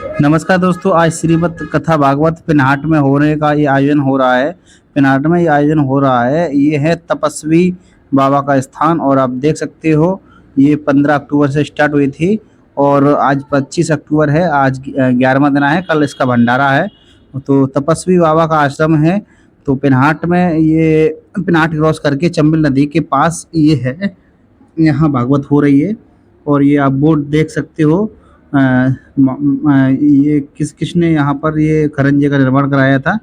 नमस्कार दोस्तों, आज श्रीमद् कथा भागवत पिनहाट में होने का ये आयोजन हो रहा है। पिनहाट में ये आयोजन हो रहा है, ये है तपस्वी बाबा का स्थान और आप देख सकते हो ये 15 अक्टूबर से स्टार्ट हुई थी और आज 25 अक्टूबर है। आज 11वां दिन है, कल इसका भंडारा है। तो तपस्वी बाबा का आश्रम है। तो पिनहाट में ये पिनहाट क्रॉस करके चंबल नदी के पास ये है, यहाँ भागवत हो रही है। और ये आप बोर्ड देख सकते हो। ये किसने यहाँ पर ये खरंजे का निर्माण कराया था,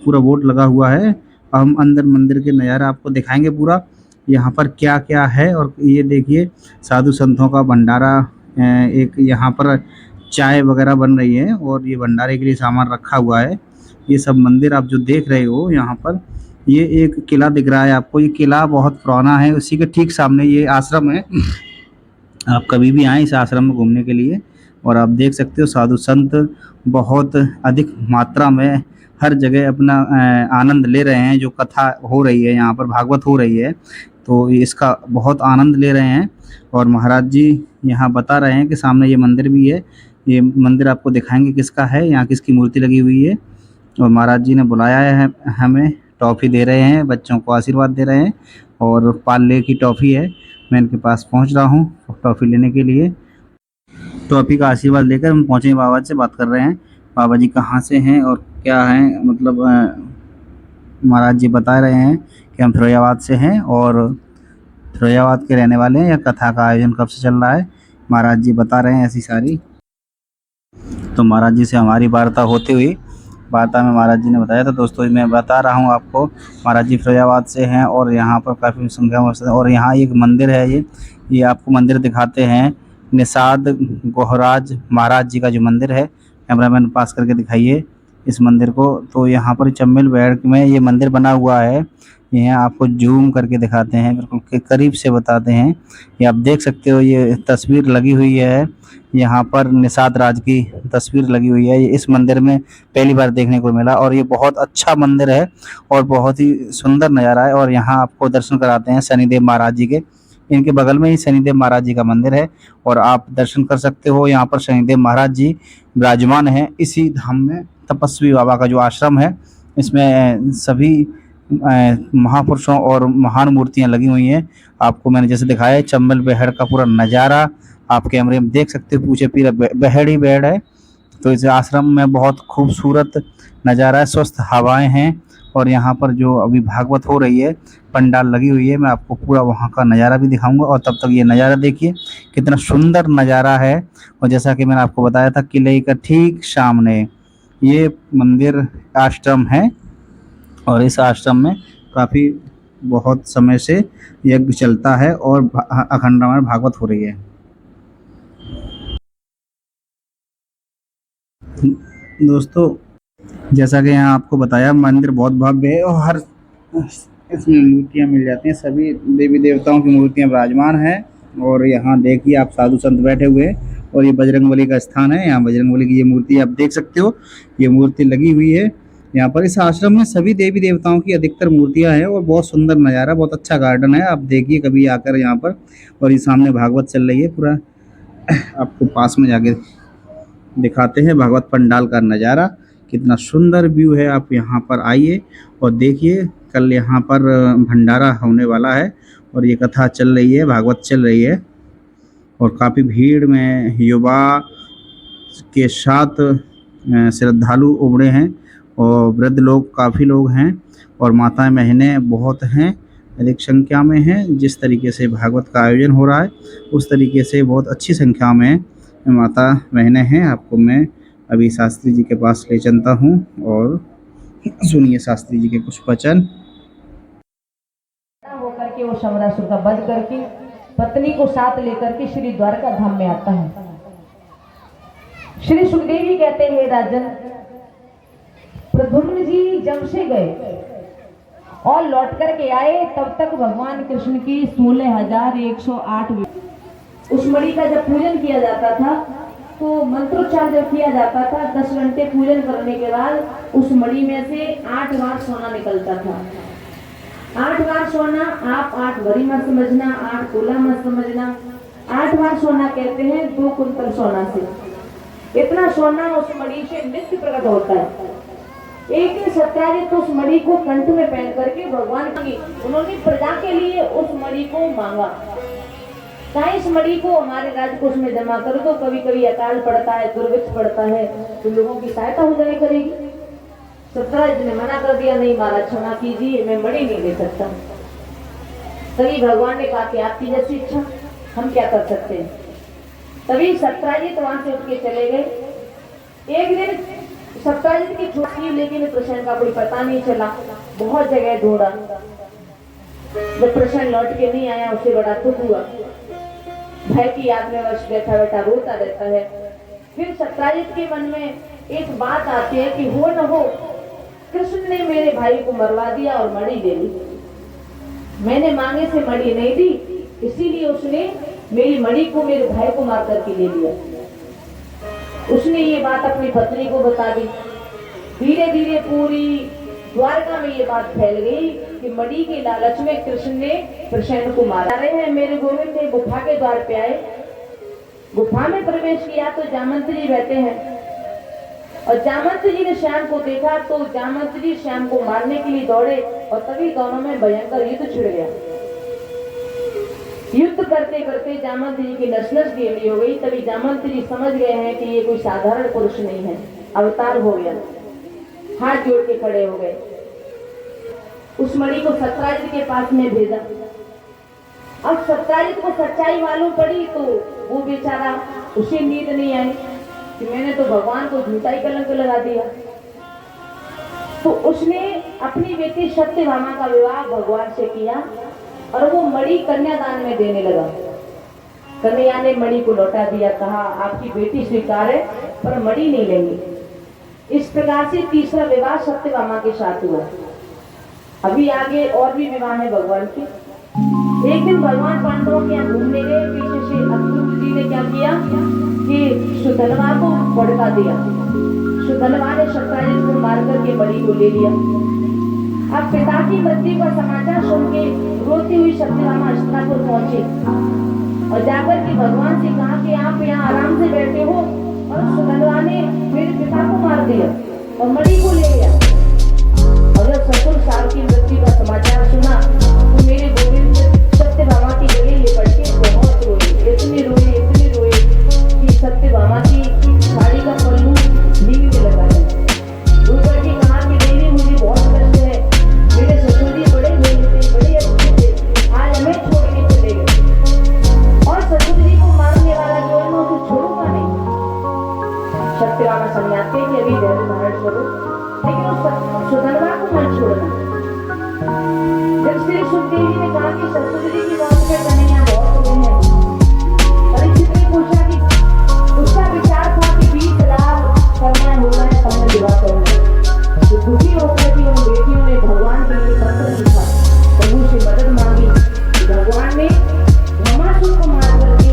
पूरा बोर्ड लगा हुआ है। हम अंदर मंदिर के नज़ारा आपको दिखाएंगे पूरा, यहाँ पर क्या क्या है। और ये देखिए साधु संतों का भंडारा, एक यहाँ पर चाय वगैरह बन रही है और ये भंडारे के लिए सामान रखा हुआ है। ये सब मंदिर आप जो देख रहे हो यहाँ पर, ये एक किला दिख रहा है आपको। ये किला बहुत पुराना है, उसी के ठीक सामने ये आश्रम है। आप कभी भी आएँ इस आश्रम में घूमने के लिए। और आप देख सकते हो साधु संत बहुत अधिक मात्रा में हर जगह अपना आनंद ले रहे हैं। जो कथा हो रही है यहाँ पर, भागवत हो रही है, तो इसका बहुत आनंद ले रहे हैं। और महाराज जी यहाँ बता रहे हैं कि सामने ये मंदिर भी है। ये मंदिर आपको दिखाएंगे किसका है, यहाँ किसकी मूर्ति लगी हुई है। और महाराज जी ने बुलाया है हमें, टॉफ़ी दे रहे हैं, बच्चों को आशीर्वाद दे रहे हैं। और पार्ले की टॉफ़ी है, मैं इनके पास पहुंच रहा हूं टॉफ़ी लेने के लिए। टॉफ़ी का आशीर्वाद लेकर हम पहुंचे, बाबा से बात कर रहे हैं। बाबा जी कहाँ से हैं और क्या हैं, मतलब महाराज जी बता रहे हैं कि हम फिरोजाबाद से हैं और फिरोजाबाद के रहने वाले हैं। यह कथा का आयोजन कब से चल रहा है, महाराज जी बता रहे हैं ऐसी सारी। तो महाराज जी से हमारी वार्ता होती हुई, वार्ता में महाराज जी ने बताया था। दोस्तों मैं बता रहा हूँ आपको, महाराज जी फिरोजाबाद से हैं और यहाँ पर काफ़ी संख्या में। और यहाँ एक मंदिर है, ये आपको मंदिर दिखाते हैं। निषाद गोहराज महाराज जी का जो मंदिर है, कैमरामैन पास करके दिखाइए इस मंदिर को। तो यहाँ पर चंबल बैड़ में ये मंदिर बना हुआ है। यहाँ आपको जूम करके दिखाते हैं, बिल्कुल करीब से बताते हैं। ये आप देख सकते हो, ये तस्वीर लगी हुई है यहाँ पर, निषाद राज की तस्वीर लगी हुई है। ये इस मंदिर में पहली बार देखने को मिला और ये बहुत अच्छा मंदिर है और बहुत ही सुंदर नज़ारा है। और यहाँ आपको दर्शन कराते हैं शनिदेव महाराज जी के, इनके बगल में ही शनिदेव महाराज जी का मंदिर है और आप दर्शन कर सकते हो। यहाँ पर शनिदेव महाराज जी विराजमान हैं इसी धाम में। तपस्वी बाबा का जो आश्रम है, इसमें सभी महापुरुषों और महान मूर्तियाँ लगी हुई हैं। आपको मैंने जैसे दिखाया है, चंबल बेहड़ का पूरा नज़ारा आप कैमरे में देख सकते हो। पूछे पूरा बेहड़ ही बेहड़ है। तो इस आश्रम में बहुत खूबसूरत नज़ारा है, स्वस्थ हवाएं हैं। और यहाँ पर जो अभी भागवत हो रही है, पंडाल लगी हुई है, मैं आपको पूरा वहाँ का नज़ारा भी दिखाऊंगा। और तब तक ये नज़ारा देखिए कितना सुंदर नज़ारा है। और जैसा कि मैंने आपको बताया था, किले का ठीक सामने ये मंदिर आश्रम है और इस आश्रम में काफ़ी बहुत समय से यज्ञ चलता है और अखंड रामायण भागवत हो रही है। दोस्तों जैसा कि यहाँ आपको बताया, मंदिर बहुत भव्य है और हर इसमें मूर्तियाँ मिल जाती हैं, सभी देवी देवताओं की मूर्तियाँ विराजमान हैं। और यहाँ देखिए आप साधु संत बैठे हुए हैं और ये बजरंगबली का स्थान है। यहाँ बजरंगबली की ये मूर्ति आप देख सकते हो, ये मूर्ति लगी हुई है यहाँ पर। इस आश्रम में सभी देवी देवताओं की अधिकतर मूर्तियाँ हैं और बहुत सुंदर नज़ारा, बहुत अच्छा गार्डन है। आप देखिए कभी आकर यहाँ पर। और ये सामने भागवत चल रही है पूरा, आपको पास में जाके दिखाते हैं भागवत पंडाल का नज़ारा। कितना सुंदर व्यू है, आप यहाँ पर आइए और देखिए। कल यहाँ पर भंडारा होने वाला है और ये कथा चल रही है, भागवत चल रही है। और काफ़ी भीड़ में युवा के साथ श्रद्धालु उमड़े हैं और वृद्ध लोग काफ़ी लोग हैं और माताएं बहनें बहुत हैं, अधिक संख्या में हैं। जिस तरीके से भागवत का आयोजन हो रहा है उस तरीके से बहुत अच्छी संख्या में माता बहनें हैं। आपको मैं अभी शास्त्री जी के पास ले चलता हूँ और सुनिए शास्त्री जी के कुछ वचन। होकर के वो शमरासुर का वध करके पत्नी को साथ लेकर के श्री द्वारका धाम में आता है। श्री सुखदेव जी कहते हैं, राजन प्रद्युम्न जी जब से गए और लौट करके आए, तब तक भगवान कृष्ण की 16,108 उस मणि का जब पूजन किया जाता था, तो मंत्रोच्चार जब किया जाता था, 10 घंटे पूजन करने के बाद उस मणि में से 8 बार सोना निकलता था। 8 बार सोना, आप 8 भरी मत समझना, 8 तोला मत समझना। 8 बार सोना कहते हैं 2 कुंतल सोना से। इतना सोना उस मणि से नित्य प्रकट होता है। एक दिन सत्याजित उस मणि को कंठ में पहन करके भगवान की उन्होंने प्रजा के लिए उस मणि को मांगा, कहा इस मणि को हमारे राजकोष में जमा कर दो, कभी कभी अकाल पड़ता है, दुर्भिक्ष पड़ता है, तो लोगों की सहायता हो जाए करेगी। सत्याजित ने मना कर दिया, नहीं महाराज क्षमा कीजिए, मैं मणि नहीं दे सकता। तभी भगवान ने कहा कि आपकी जैसी इच्छा, हम क्या कर सकते हैं। तभी सत्याजित वहां से उठ के चले गए। एक दिन सत्याजित की छुट्टी, लेकिन प्रसन्न का कोई पता नहीं चला, बहुत जगह ढूंढा। जब प्रसन्न लौट के नहीं आया, उसे बड़ा दुख हुआ, भय की याद में वर्ष बैठा बैठा रोता रहता है। फिर सत्याजित के मन में एक बात आती है कि हो न हो कृष्ण ने मेरे भाई को मरवा दिया और मणि ले ली, मैंने मांगे से मणि नहीं दी, इसीलिए उसने मेरी मणि को मेरे भाई को मार करके ले लिया। उसने ये बात अपनी पत्नी को बता दी। धीरे धीरे पूरी द्वारका में ये बात फैल गई कि मणि के लालच में कृष्ण ने प्रसेन को मारा। रहे हैं मेरे गोविंद ने गुफा के द्वार पे आए, गुफा में प्रवेश किया तो जामवंत जी बैठे हैं, और जामवंत जी ने श्याम को देखा तो जामवंत जी श्याम को मारने के लिए दौड़े, और तभी दोनों में भयंकर युद्ध छिड़ गया। युद्ध करते करते जामवंत जी की नस नस ढीली हो गई। तभी जामवंत जी समझ गए हैं कि ये कोई साधारण पुरुष नहीं है, अवतार हो गया। हाथ जोड़ के खड़े हो गए, उस मणि को सत्याजित के पास में भेजा। अब सत्याजित को सच्चाई मालूम पड़ी तो वो बेचारा, उसे नींद नहीं आई कि मैंने तो भगवान को झूठा ही कलंक लगा दिया। तो उसने अपनी बेटी सत्यभामा का विवाह भगवान से किया और वो मणि कन्यादान में देने लगा। कन्या ने मणि को लौटा दिया, कहा आपकी बेटी स्वीकार है पर मणि नहीं लेंगे। इस प्रकार से तीसरा विवाह सत्यभामा के साथ हुआ। अभी आगे और भी विवाह है भगवान के। एक दिन भगवान पांडवों के यहाँ घूमने गए, पीछे से अक्रूर जी ने क्या किया कि सुधनवा को भड़का दिया। सुधनवा ने सत्याजित को मार करके मणि को ले लिया। अब पिता की मृत्यु का समाचार सुन के रोती हुई सत्यभामा हस्तिनापुर पहुंची और जाकर के भगवान से कहा कि आप यहाँ आराम से बैठे हो और सुधनवा ने मेरे पिता को मार दिया और मणि को ले लिया। और जब ससुर साल की मृत्यु का समाचार सुना तो मेरे गोविंद सत्यभामा की गले लिपट के बहुत रोए, इतनी रोए कि सत्यभामा की साड़ी का पल्लू भीगने लगा है। ऊपर की कहा कि देवी मुझे बहुत कष्ट है, मेरे ससुर जी बड़े मेहनती बड़े अच्छे थे, आज हमें छोड़ के चले गए और ससुर जी को मारने वाला जो है मैं उसे छोड़ूंगा नहीं। सत्यभामा समझाते हैं कि अभी धैर्य धारण करो, लेकिन उस सुधनवा को मत छोड़ना। जब श्री सुखदेव जी ने कहा कि ससुर जी की मौत के कन्हैया बहुत रोए हैं, परीक्षित ने पूछा कि उसका विचार था कि 20 लाख कन्या हो गए तब मैं विवाह करूंगा। तो दुखी होकर कि उन बेटियों ने भगवान के लिए पत्र लिखा, प्रभु से मदद मांगी। भगवान ने ब्रह्मासुर को मार करके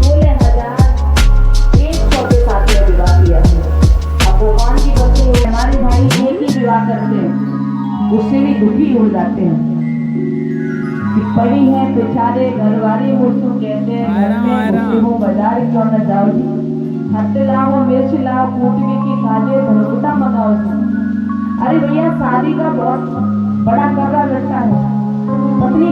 16,100 के साथ में विवाह किया। अब भगवान की बच्चे हमारे भाई एक ही विवाह करते हैं, उससे भी दुखी हो जाते हैं कि पड़ी है बेचारे घरवाली मुझको कहते हैं हो बाजार क्यों न जाओ, हत्ते लाओ मिर्च लाओ कूटने की खाजे धनकुटा मंगाओ। अरे भैया शादी का बहुत बड़ा कर्रा लगता है, पत्नी